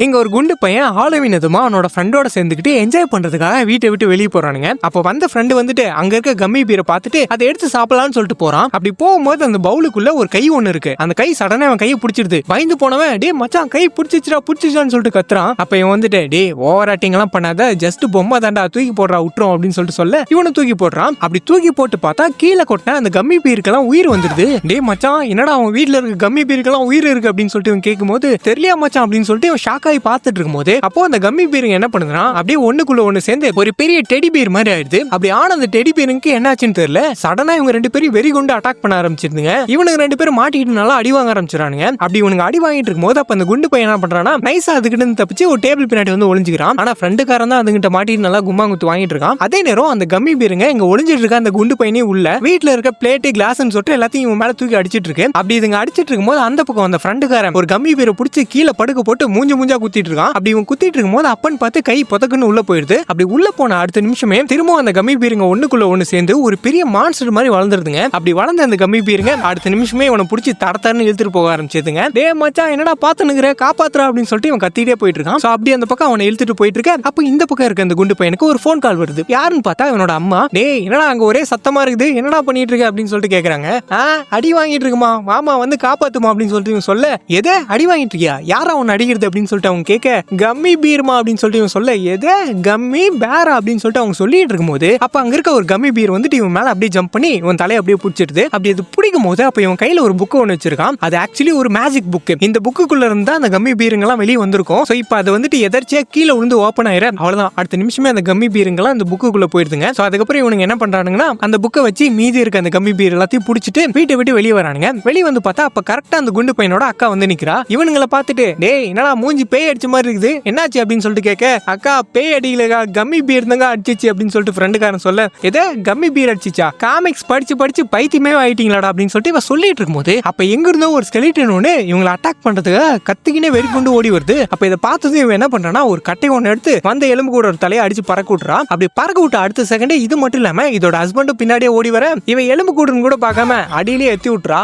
இங்க ஒரு குண்டு பையன் ஹாலோவீனதுமா அவனோட ஃப்ரெண்டோட சேர்ந்துக்கிட்டு என்ஜாய் பண்றதுக்காக வீட்டை விட்டு வெளியே போறானுங்க. அப்ப வந்த ஃப்ரெண்டு வந்துட்டு அங்க இருக்க கம்மி பீரை பார்த்துட்டு அதை எடுத்து சாப்பிடலாம்னு சொல்லிட்டு போறான். அப்படி போகும்போது அந்த பவுலுக்குள்ள ஒரு கை ஒண்ணு இருக்கு. அந்த கை சடனா அவன் கையை பிடிச்சிருது. பயந்து போனவன் டே மச்சான் கை பிடிச்சிச்சான்னு சொல்லிட்டு கத்துறான். அப்ப இவன் வந்துட்டு டே ஓவர் ஆக்டிங் எல்லாம் பண்ணாத, ஜஸ்ட் பொம்மை தாண்டா, தூக்கி போடுறா விட்டுரும் அப்படின்னு சொல்லிட்டு சொல்ல இவனு தூக்கி போடுறான். அப்படி தூக்கி போட்டு பார்த்தா கீழே கொட்டின அந்த கம்மி பீருக்கெல்லாம் உயிர் வந்துருது. டே மச்சான் என்னடா அவன் வீட்டுல இருக்க கம்மி பீருக்கெல்லாம் உயிர் இருக்கு அப்படின்னு சொல்லிட்டு இவன் கேட்கும்போது தெரியல மச்சான் அப்படின்னு சொல்லிட்டு இவன் ஷாக் ஆகி பார்த்துட்டு இருக்கும்போது அப்போ அந்த கம்மி பீருங்க என்ன பண்ணுதுன்னா அப்படியே ஒண்ணுக்குள்ள ஒண்ணு சேர்ந்து ஒரு பெரிய டெடி பீர் மாதிரி ஆயிடுது. அப்படி ஆன அந்த டெடி பீருக்கு என்னாச்சுன்னு தெரியல, சடனா இவங்க ரெண்டு பேரும் வெறி கொண்டு அட்டாக் பண்ண ஆரம்பிச்சிருந்துங்க. இவனுக்கு ரெண்டு பேரும் மாட்டிக்கிட்டு நல்லா அடி வாங்க ஆரம்பிச்சிடானுங்க. அப்படி இவனுக்கு அடி வாங்கிட்டு இருக்கும்போது அப்ப அந்த குண்டு பையன் என்ன பண்றானா நைஸா அதுக்கிட்ட இருந்து தப்பிச்சு ஒரு டேபிள் பின்னாடி வந்து ஒளிஞ்சுக்கிறான். ஆனா ஃப்ரெண்டுக்காரன் தான் அதுகிட்ட மாட்டிட்டு நல்லா கும்மாங்குத்து வாங்கிட்டு இருக்கான். அதே நேரம் அந்த கம்மி பீருங்க இங்க ஒளிஞ்சிட்டு இருக்க அந்த குண்டு பையனே உள்ள வீட்டுல இருக்க பிளேட்டு கிளாஸ்ன்னு சொல்லிட்டு எல்லாத்தையும் இவன் மேல தூக்கி அடிச்சிட்டு இருக்கு. அப்படி இதுங்க அடிச்சிட்டு இருக்கும்போது அந்த பக்கம் அந்த ஃப்ரெண்டுக்காரன் ஒரு கம்மி பீரை பிடிச்சி கீழே படுக்க போட்டு மூஞ்சா குத்திட்டு இருக்கான். அப்படி இவன் குத்திட்டு இருக்கும்போது அப்பன்னு பார்த்து கை பொதக்குன்னு உள்ள போயிடுது. அப்படி உள்ள போன அடுத்த நிமிஷமே திரும்ப அந்த கம்மி பீருங்க ஒண்ணுக்குள்ள ஒண்ணு சேர்ந்து ஒரு பெரிய மான்ஸ்டர் மாதிரி வளர்ந்துருதுங்க. அப்படி வளர்ந்த அந்த கம்மி பீருங்க அடுத்த நிமிஷமே இவனை பிடிச்சி தரத்தரன்னு இழுத்துட்டு போக ஆரம்பிச்சதுங்க. டே மச்சான் என்னடா பாத்துனுக்குற, காப்பாத்துறா அப்படின்னு சொல்லிட்டு இவன் கத்திட்டே போயிட்டு இருக்கான். அப்படி அந்த பக்கம் அவனை இழுத்துட்டு போயிட்டு இருக்க. அப்ப இந்த பக்கம் இருக்க அந்த குண்டு பையனுக்கு ஒரு போன் கால் வருது. யாருன்னு பார்த்தா இவனோட அம்மா. டே என்னடா அங்க ஒரே சத்தமா இருக்குது, என்னடா பண்ணிட்டு இருக்க அப்படின்னு சொல்லிட்டு கேக்குறாங்க. அடி வாங்கிட்டு இருக்குமா, மாமா வந்து காப்பாத்துமா அப்படின்னு சொல்லிட்டு இவன் சொல்ல, எதை அடி வாங்கிட்டு இருக்கியா, யாரா உன்னை அடிக்கிறது அப்படின்னு சொல்லிட்டு அவங்க கேட்க, கம்மி பீர்மா அப்படின்னு சொல்லிட்டு இவன் சொல்ல, எதை கம்மி பேரா அப்படின்னு சொல்லிட்டு அவங்க சொல்லிட்டு இருக்கும்போது அப்ப அங்க இருக்க ஒரு கம்மி பீர் வந்துட்டு இவன் மேல அப்படியே ஜம்ப் பண்ணி இவன் தலையை அப்படியே பிடிச்சிடுது. அப்படி அது பிடிக்கும் போது அப்ப இவன் கையில ஒரு புக் ஒன்று வச்சிருக்கான். அது ஆக்சுவலி ஒரு மேஜிக் புக். இந்த புக்குக்குள்ள இருந்தா அந்த கம்மி பீருங்கெல்லாம் வெளியே வந்திருக்கும். சோ இப்போ அது வந்துட்டு எதர்ச்சியா கீழே விழுந்து ஓப்பன் ஆயிர, அவ்வளவுதான். அடுத்த நிமிஷமே அந்த கம்மி பீருங்கெல்லாம் அந்த புக்குக்குள்ள போயிருதுங்க. சோ அதுக்கப்புறம் இவனுங்க என்ன பண்றானுங்கன்னா அந்த புக்கை வச்சு மீதி இருக்க அந்த கம்மி பீர் எல்லாத்தையும் பிடிச்சிட்டு வீட்டை விட்டு வெளியே வரானுங்க. வெளியே வந்து பார்த்தா அப்ப கரெக்டா அந்த குண்டு பையனோட அக்கா வந்து நிக்கிறா. இவனுங்களை பார்த்துட்டு டேய் என்னடா மூஞ்சி பேய் அடிச்ச மாதிரி இருக்குது, என்னாச்சு அப்படின்னு சொல்லிட்டு கேட்க, அக்கா பேய் அடிக்கலக்கா, கம்மி பீர் தாங்க அடிச்சிச்சு அப்படின்னு சொல்லிட்டு ஃப்ரெண்டுக்காரன் சொல்ல, எதை கம்மி பீர் அடிச்சிச்சா, காமிக்ஸ் படிச்சு பைத்தியமே ஆயிட்டீங்களாடா அப்படின்னு சொல்லிட்டு இவன் சொல்லிட்டு இருக்கும்போது அப்ப எங்க இருந்தோ ஒரு ஸ்கெலிட்டன் ஒன்று இவங்களை அட்டாக் பண்றதுக்கு கத்திக்கினே வெறி கொண்டு ஓடி வருது. அப்ப இதை பார்த்ததும் இவன் என்ன பண்றானா ஒரு கட்டை ஒன்று எடுத்து வந்த எலும்பு கூட ஒரு தலையை அடிச்சு பறக்க விட்டுறான். அப்படி பறக்க விட்ட அடுத்த செகண்டே இது மட்டும் இல்லாம இதோட ஹஸ்பண்டும் பின்னாடியே ஓடி வர இவன் எலும்பு கூடுன்னு கூட பார்க்காம அடியிலேயே எத்தி விட்டுறா.